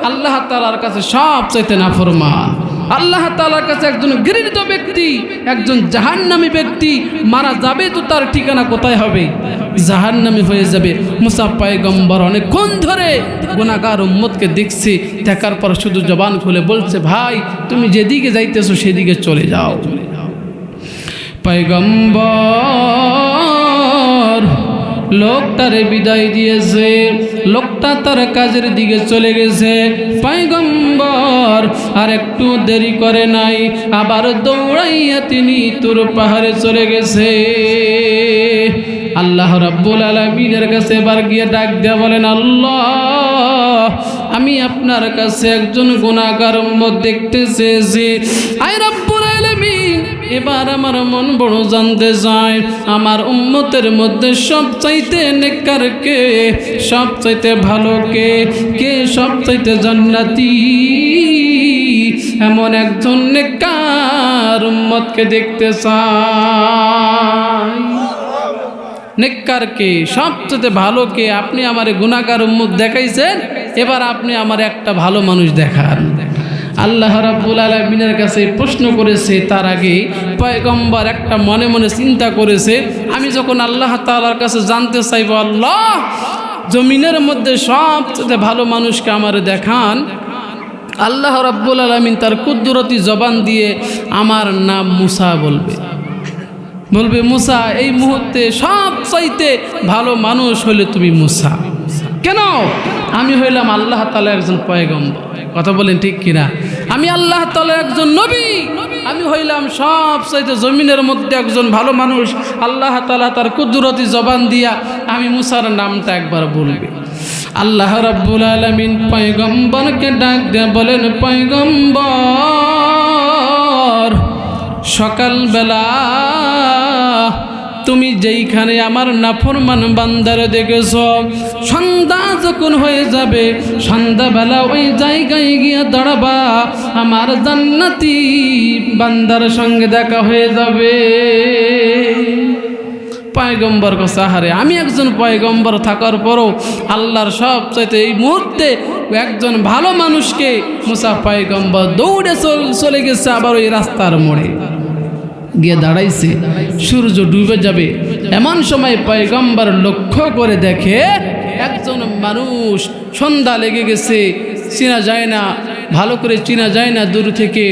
Speaker 1: আল্লাহ তাআলার কাছে সবচাইতে নাফরমান, আল্লাহ তাআলার কাছে একজন ঘৃণিত ব্যক্তি, একজন জাহান্নামী ব্যক্তি। মারা যাবে তো তার ঠিকানা কোথায় হবে? জাহান্নামী হয়ে যাবে। মুসা পয়গম্বর অনেকক্ষণ ধরে গুনাহগার উম্মতকে দেখছে, দেখার পর শুধু জবান খুলে বলছে, ভাই তুমি যেদিকে যাইতেছো সেদিকে চলে যাও। পয়গম্বর লোকটারে বিদায় দিয়েছে, লোকটা তার কাজের দিকে চলে গেছে। পয়গম্বর আর একটু দেরি করে নাই, আবার দৌড়াইয়া তিনি তুর পাহাড়ে চলে গেছে। আল্লাহ রাব্বুল আলামিনের কাছে এবার গিয়ে ডাক দিয়া বলেন, আল্লাহ আমি আপনার কাছে একজন গুনাহগার উম্মত দেখতে চেয়েছি। আয় রাব্বুল আলামিন, এবার আমার মন বড় জানতে চায়, আমার উম্মতের মধ্যে সবচাইতে নেককার কে, সবচাইতে ভালো কে, কে সবচাইতে জান্নাতি? এমন একজন নেককার উম্মতকে দেখতে চাই। নেককার কে, সবচেয়ে ভালো কে? আপনি আমার গুনাহগার উম্মত দেখাইছেন, এবার আপনি আমার একটা ভালো মানুষ দেখান। আল্লাহ রাব্বুল আলামিনের কাছে প্রশ্ন করেছে, তার আগে পয়গম্বর একটা মনে মনে চিন্তা করেছে, আমি যখন আল্লাহ তাআলার কাছে জানতে চাইব, আল্লাহ জমিনের মধ্যে সবচেয়ে ভালো মানুষকে আমার দেখান। আল্লাহ রাব্বুল আলামিন তার কুদরতি জবান দিয়ে আমার নাম মুসা বলবে, বলবে মুসা এই মুহূর্তে সবচাইতে ভালো মানুষ হলে তুমি মুসা। কেন? আমি হইলাম আল্লাহ তাআলার একজন পয়গম্বর। কথা বলেন ঠিক কিনা? আমি আল্লাহ তাআলার একজন নবী, আমি হইলাম সবচাইতে জমিনের মধ্যে একজন ভালো মানুষ। আল্লাহ তাআলা তার কুদরতি জবান দিয়া আমি মুসার নামটা একবার বলবে। আল্লাহ রাব্বুল আলামিন পয়গম্বরকে ডাক দিয়ে বলেন, পয়গম্বর সকালবেলা তুমি যেইখানে আমার নাফরমান বান্দারে দেখেছ, সন্ধ্যা যখন হয়ে যাবে, সন্ধ্যাবেলা ওই জায়গায় গিয়ে দাঁড়াবা, আমার জান্নাতি বান্দার সঙ্গে দেখা হয়ে যাবে। পয়গম্বর কো সাহারে, আমি একজন পয়গম্বর থাকার পরও আল্লাহর সবচাইতে এই মুহূর্তে একজন ভালো মানুষকে মুসা পয়গম্বর দৌড়ে চলে গেছে আবার ওই রাস্তার মোড়ে গিয়ে দাঁড়াইছে। সূর্য ডুবে যাবে এমন সময় পয়গম্বর লক্ষ্য করে দেখে একজন মানুষ, সন্ধ্যা লেগে গেছে, চেনা যায় না, ভালো করে চেনা যায় না। দূর থেকে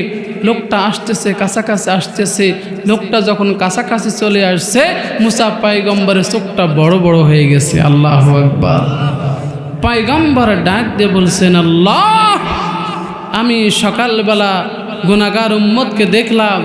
Speaker 1: লোকটা আসতেছে, কাছাকাছি আসতেছে। লোকটা যখন কাছাকাছি চলে আসছে, মুসা পয়গম্বরের চোখটা বড় বড় হয়ে গেছে। আল্লাহু আকবার। পয়গম্বর ডাক দিয়ে বলছেন, আল্লাহ আমি সকালবেলা গুনাহগার উম্মতকে দেখলাম,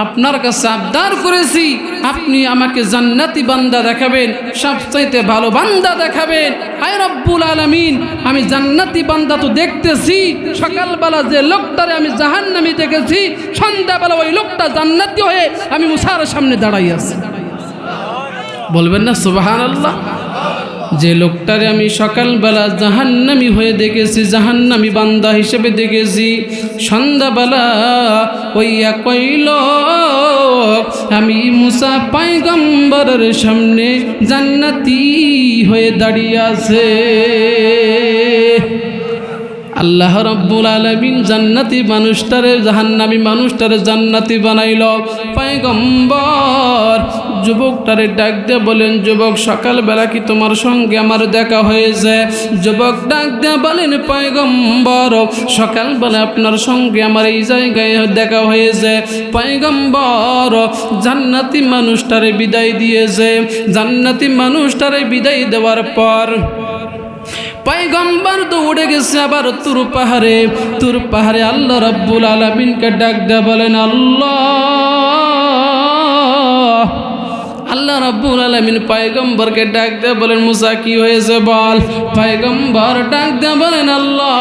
Speaker 1: আপনার কাছে আবদার করেছি আপনি আমাকে জান্নাতি বান্দা দেখাবেন, সবচাইতে ভালো বান্দা দেখাবেন। আয় রব্বুল আলামিন, আমি জান্নাতি বান্দা তো দেখতেছি, সকালবেলা যে লোকটারে আমি জাহান্নামী দেখেছি, সন্ধ্যাবেলা ওই লোকটা জান্নাতি হয়ে আমি মুসার সামনে দাঁড়াই আছি। বলবেন না সুবহানাল্লাহ? যে লোকটারে আমি সকালবেলা জাহান্নামী হয়ে দেখেছি, জাহান্নামী বান্দা হিসেবে দেখেছি, সন্ধ্যাবেলা ওই একই লোক আমি মুসা পয়গম্বরের সামনে জান্নাতি হয়ে দাঁড়িয়ে আছে। আল্লাহ রাব্বুল আলামিন জান্নাতি মানুষটারে জাহান্নামী মানুষটারে জান্নাতি বানাইল। পয়গম্বর যুবকটারে ডাক দিয়ে বলেন, যুবক সকালবেলা কি তোমার সঙ্গে আমার দেখা হয়েছে? যুবক ডাক দিয়ে বলেন, পয়গম্বর সকালবেলা আপনার সঙ্গে আমার এই জায়গায় দেখা হয়েছে। পয়গম্বর জান্নাতি মানুষটারে বিদায় দিয়েছে। জান্নাতি মানুষটারে বিদায় দেওয়ার পর পয়গম্বর দৌড়ে গেছে আবার তুর পাহাড়ে। তুর পাহাড়ে আল্লাহ রাব্বুল আলামিনকে ডাক দিয়ে বলেন, আল্লাহ আল্লাহ রাব্বুল আলামিন পয়গম্বরকে ডাক দিয়ে বলেন মুসা কি হয়েছে বল। পয়গম্বর ডাক দিয়ে বলেন আল্লাহ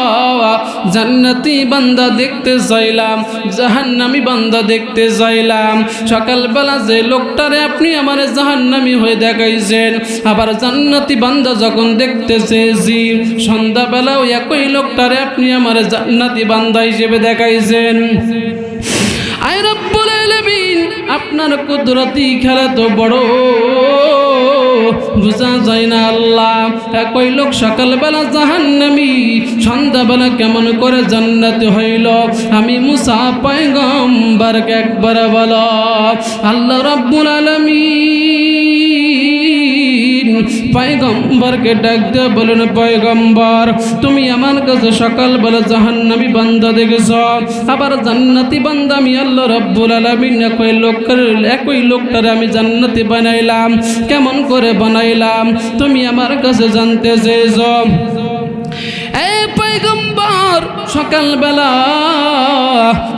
Speaker 1: জান্নাতি বান্দা দেখতে চাইলাম, জাহান্নামী বান্দা দেখতে চাইলাম। সকালবেলা যে লোকটারে আপনি আমার জাহান্নামী হয়ে দেখাইছেন, আবার জান্নাতি বান্দা যখন দেখতে চেয়েছি, সন্ধ্যাবেলাও একই লোকটারে আপনি আমার জান্নাতি বান্দা হিসেবে দেখাইছেন। আয় রব্বুল আলামিন, আপনার কুদরতি খেলা তো বড়, বুঝা যায় না আল্লাহ। একই লোক সকালবেলা জাহান্নামী, সন্ধ্যাবেলা কেমন করে জান্নাতি হইল? আমি মুসা পয়গম্বরকে একবার বলো। আল্লাহ রাব্বুল আলামিন পয়গম্বরকে ডাক দিয়ে বলেন পয়গম্বর তুমি আমার কাছে সকালবেলা জাহান্নামী বান্দা দেখেছ, আবার জান্নাতি বান্দা আমি আল্লাহ রাব্বুল আলামিন একই লোকটারে আমি জান্নাতি বানাইলাম। কেমন করে বানাইলাম তুমি আমার কাছে জানতে চেয়েছ। এই পয়গম্বর সকালবেলা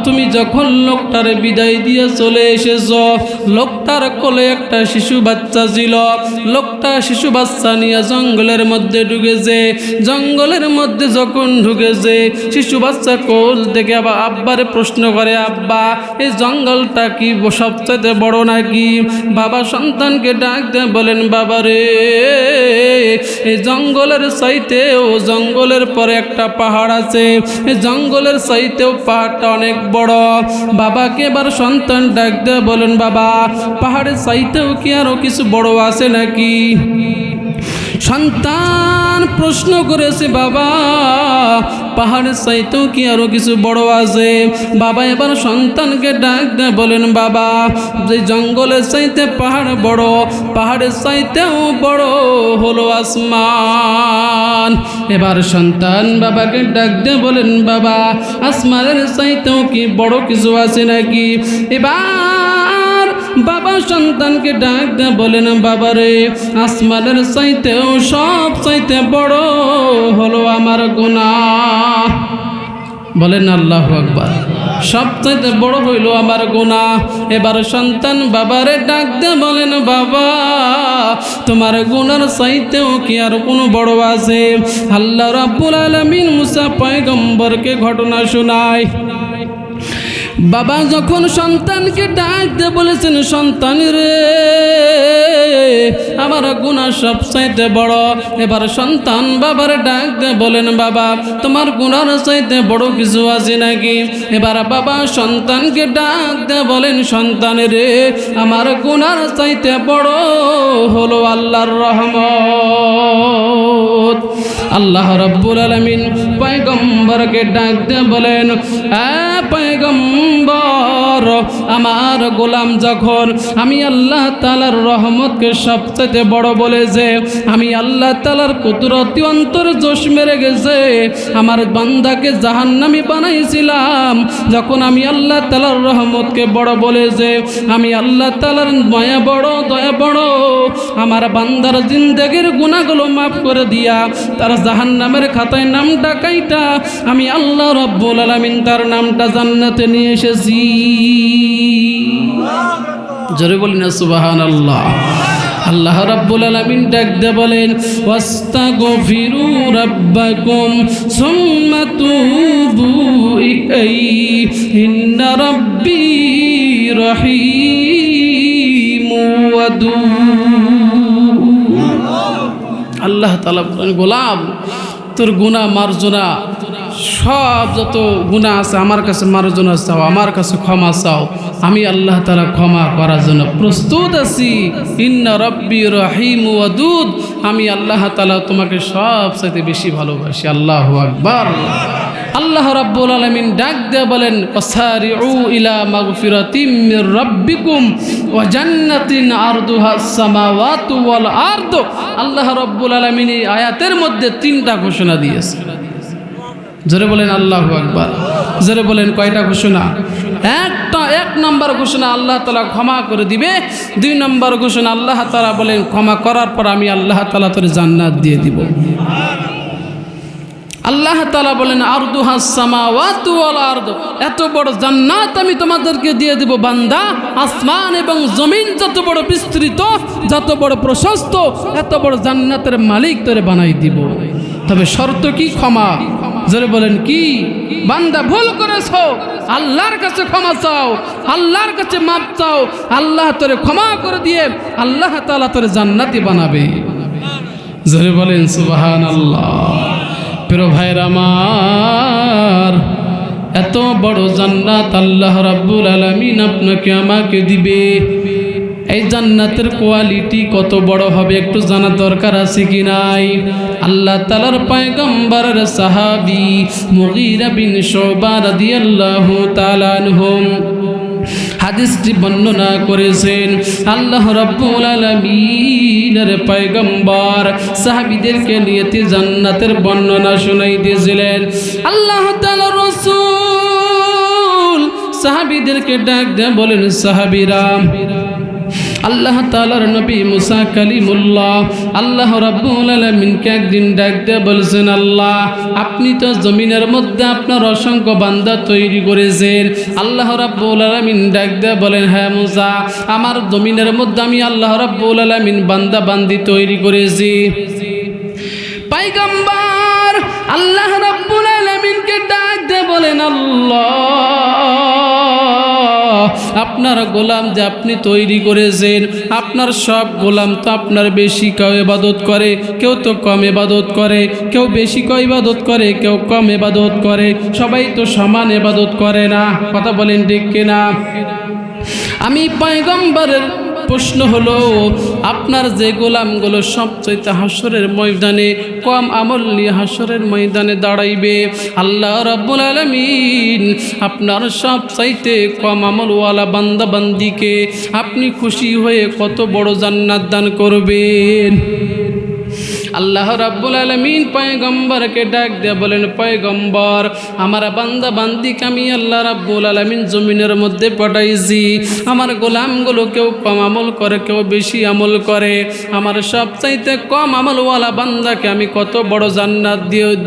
Speaker 1: তুমি যখন লোকটারে বিদায় দিয়ে চলে এসেছ, লোকটার কোলে একটা শিশু বাচ্চা ছিল। লোকটা শিশু বাচ্চা নিয়ে জঙ্গলের মধ্যে ঢুকেছে। জঙ্গলের মধ্যে যখন ঢুকেছে, শিশু বাচ্চা কোল থেকে আবার আব্বারে প্রশ্ন করে, আব্বা এই জঙ্গলটা কি সবচেয়ে বড় নাকি? বাবা সন্তানকে ডাক দিয়ে বলেন বাবা রে, এই জঙ্গলের চাইতেও জঙ্গলের পরে একটা পাহাড় আছে, এই জঙ্গলের চাইতেও পাহাড়টা অনেক বড়। বাবাকে এবার সন্তান ডাক দিয়ে বলেন বাবা পাহাড়ের চাইতেও কি আরো কিছু বড় আছে নাকি? সন্তান প্রশ্ন করেছে বাবা পাহাড়ের চাইতেও কি আরো কিছু বড় আছে? বাবা এবার সন্তানকে ডাক দিয়ে বলেন বাবা যে জঙ্গলের চাইতে পাহাড় বড়, পাহাড়ের চাইতেও বড় হলো আসমান। এবার সন্তান বাবাকে ডাক দিয়ে বলেন বাবা আসমানের চাইতেও কি বড় কিছু আছে নাকি? এবার বাবা সন্তানকে ডাক দিয়ে বলেন বাবা রে আসমানের চাইতেও সব চাইতে বড় হলো আমার গুনাহ। বলেন আল্লাহু আকবার। সবচাইতে বড় হইল আমার গুনাহ। এবার সন্তান বাবারে ডাক দিয়ে বলেন বাবা তোমার গুনার চাইতেও কি আর কোনো বড় আছে? আল্লাহ রাব্বুল আলামিন মুসা পয়গম্বরকে ঘটনা শোনায়। বাবা যখন সন্তানকে ডাক দিয়ে বলেছেন সন্তান রে আমার গুনাহ সবচাইতে বড়। এবার সন্তান বাবার ডাক দিয়ে বলেন বাবা তোমার গুনার চাইতে বড় কিছু আছে নাকি? এবার বাবা সন্তানকে ডাক দিয়ে বলেন সন্তান রে আমার গুনার চাইতে বড় হলো আল্লাহর রহমত। আল্লাহ রাব্বুল আলামিন পয়গম্বরকে ডাক দিয়ে বলেন পয়গম্বর আমার গোলাম যখন আমি আল্লাহ তাআলার রহমতকে সবচেয়ে বড় বলেছে, আমি আল্লাহ তাআলার কুদরতি অন্তর জোশ মেরে গেছে, আমার বান্দাকে জাহান্নামী বানাইছিলাম যখন আমি আল্লাহ তাআলার রহমতকে বড় বলেছে, আমি আল্লাহ তাআলার মায়া বড় দয়া বড়, আমার বান্দার জিন্দেগির গুনাহগুলো মাফ করে দিয়া তার জাহান্নামের খাতায় নামটা কাইটা আমি আল্লাহ রাব্বুল আলামিন তার নামটা জান্নাতে নিয়ে এসেছি। জোরে বলেন না সুবহানাল্লাহ। আল্লাহ রাব্বুল আলামিন ডাক দিয়ে বলেন ওয়াস্তাগফিরু রাব্বাকুম সুম্মা তুবু ইলাইহি ইন্না রাব্বি রহিমু ওয়াদুদ। আল্লাহ তাআলা বলেন গোলাম তোর গুনাহ মার্জনা সব যত গুনাহ আছে আমার কাছে মার্জনা চাও, আমার কাছে ক্ষমা চাও, আমি আল্লাহ তাআলা ক্ষমা করার জন্য প্রস্তুত আছি। ইন্না রাব্বি রহিম ওয়াদুদ, আমি আল্লাহ তাআলা তোমাকে সবচেয়ে বেশি ভালোবাসি। আল্লাহু আকবার। আল্লাহ রাব্বুল আলামিন ডাক দিয়ে বলেন ওয়াসারিউ ইলা মাগফিরাতিম মির রাব্বিকুম ওয়া জান্নাতিন আরদুহাস সামাওয়াতু ওয়াল আরদ। আল্লাহ রাব্বুল আলামিন এই আয়াতের মধ্যে তিনটা ঘোষণা দিয়েছে। জোরে বলেন আল্লাহু আকবার। জোরে বলেন কয়টা ঘোষণা? এক নম্বর ঘোষণা আল্লাহ তাআলা ক্ষমা করে দিবে। 2 নম্বর ঘোষণা আল্লাহ তাআলা বলেন ক্ষমা করার পর আমি আল্লাহ তাআলা তোর জান্নাত দিয়ে দিব। আল্লাহ তাআলা বলেন আরদুহাস সামাওয়াতু ওয়াল আরদ, এত বড় জান্নাত আমি তোমাদেরকে দিয়ে দেব বান্দা, আসমান এবং জমিন যত বড় বিস্তৃত, যত বড় প্রশস্ত, এত বড় জান্নাতের মালিক তোরে বানাই দিব। তবে শর্ত কি? ক্ষমা। জোরে বলেন কি? বান্দা ভুল করেছো, আল্লাহর কাছে ক্ষমা চাও, আল্লাহর কাছে মাপ চাও, আল্লাহ তোরে ক্ষমা করে দিয়ে আল্লাহ তাআলা তোরে জান্নাতি বানাবে। জোরে বলেন সুবহানাল্লাহ। প্রিয় ভাইরা আমার, এত বড় জান্নাত আল্লাহ রাব্বুল আলামিন আপনাকে আমাকে দিবে। এই জান্নাতের কোয়ালিটি কত বড় হবে একটু জানা দরকার আছে কি নাই? আল্লাহ তাআলার পয়গম্বরের সাহাবী মুগীরা বিন শুবা রাদিয়াল্লাহু তাআলা আনহু হাদিসটি বর্ণনা করেছেন। আল্লাহ রাব্বুল আলামিনের পয়গম্বর সাহাবীদেরকে নিয়ে জান্নাতের বর্ণনা শুনাই দিয়েছিলেন। আল্লাহ তাআলার রাসূল সাহাবীদেরকে ডাক দিয়ে বলেন, সাহাবীরা, আল্লাহ তাআলার নবী মুসা কালিমুল্লাহ আল্লাহ রাব্বুল আলামিনকে একদিন ডাক দিয়ে বলছেন, আল্লাহ আপনি তো জমিনের মধ্যে আপনার অসংখ্য বান্দা তৈরি করেছেন। আল্লাহ রাব্বুল আলামিন ডাক দিয়ে বলেন, হ্যাঁ মুসা, আমার জমিনের মধ্যে আমি আল্লাহ রাব্বুল আলামিন বান্দা বান্দি তৈরি করেছি। পয়গম্বর আল্লাহ রাব্বুল আলামিনকে ডাক দিয়ে বলেন, আল্লাহ আপনার গোলাম যে আপনি তৈরি করেছেন, আপনার সব গোলাম তো আপনার বেশি কেউ ইবাদত করে, কেউ তো কম ইবাদত করে, কেউ বেশি কেউ ইবাদত করে, কেউ কম ইবাদত করে, সবাই তো সমান ইবাদত করে না। কথা বলেন ঠিক কিনা? আমি পয়গম্বরের প্রশ্ন হলো, আপনার যে গোলামগুলো সবচাইতে হাসরের ময়দানে কম আমল নিয়ে হাসরের ময়দানে দাঁড়াইবে, আল্লাহ রাব্বুল আলামিন আপনার সবচাইতে কম আমলওয়ালা বান্দা বান্দিকে আপনি খুশি হয়ে কত বড় জান্নাত দান করবেন? আল্লাহ রাব্বুল আলামিন পয়গম্বরকে ডাক দিয়ে বলেন, পয়গম্বর আমার বান্দা বান্দিকে আমি আল্লাহ রাব্বুল আলামিন জমিনের মধ্যে পাঠাইছি। আমার গোলামগুলো কেউ কম আমল করে, কেউ বেশি আমল করে। আমার সবচাইতে কম আমলওয়ালা বান্দাকে আমি কত বড় জান্নাত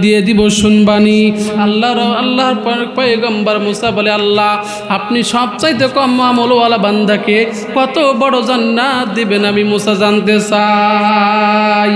Speaker 1: দিয়ে দিব শুনবানি। আল্লাহর পয়গম্বর মুসা বলে, আল্লাহ আপনি সবচাইতে কম আমলওয়ালা বান্দাকে কত বড় জান্নাত দিবেন আমি মুসা জানতে চাই।